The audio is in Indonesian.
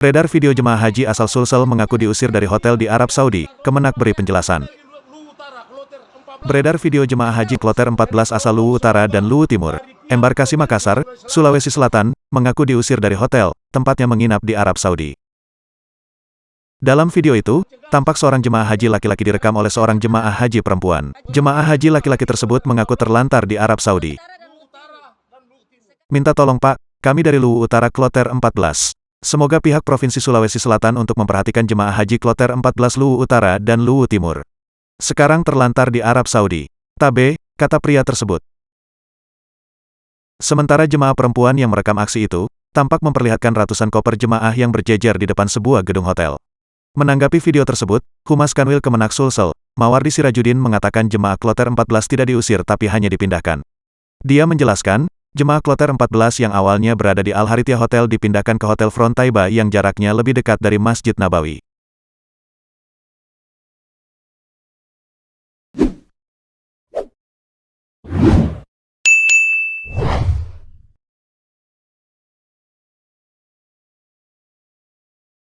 Beredar video jemaah haji asal Sulsel mengaku diusir dari hotel di Arab Saudi, Kemenak beri penjelasan. Beredar video jemaah haji kloter 14 asal Luwu Utara dan Luwu Timur, Embarkasi Makassar, Sulawesi Selatan, mengaku diusir dari hotel, tempatnya menginap di Arab Saudi. Dalam video itu, tampak seorang jemaah haji laki-laki direkam oleh seorang jemaah haji perempuan. Jemaah haji laki-laki tersebut mengaku terlantar di Arab Saudi. Minta tolong Pak, kami dari Luwu Utara kloter 14. Semoga pihak Provinsi Sulawesi Selatan untuk memperhatikan jemaah haji kloter 14 Luwu Utara dan Luwu Timur. Sekarang terlantar di Arab Saudi. Tabe, kata pria tersebut. Sementara jemaah perempuan yang merekam aksi itu, tampak memperlihatkan ratusan koper jemaah yang berjejer di depan sebuah gedung hotel. Menanggapi video tersebut, Humas Kanwil Kemenak Sulsel, Mawardi Sirajudin mengatakan jemaah kloter 14 tidak diusir tapi hanya dipindahkan. Dia menjelaskan, jemaah kloter 14 yang awalnya berada di Al Harithiyah Hotel dipindahkan ke Hotel Front Taiba yang jaraknya lebih dekat dari Masjid Nabawi.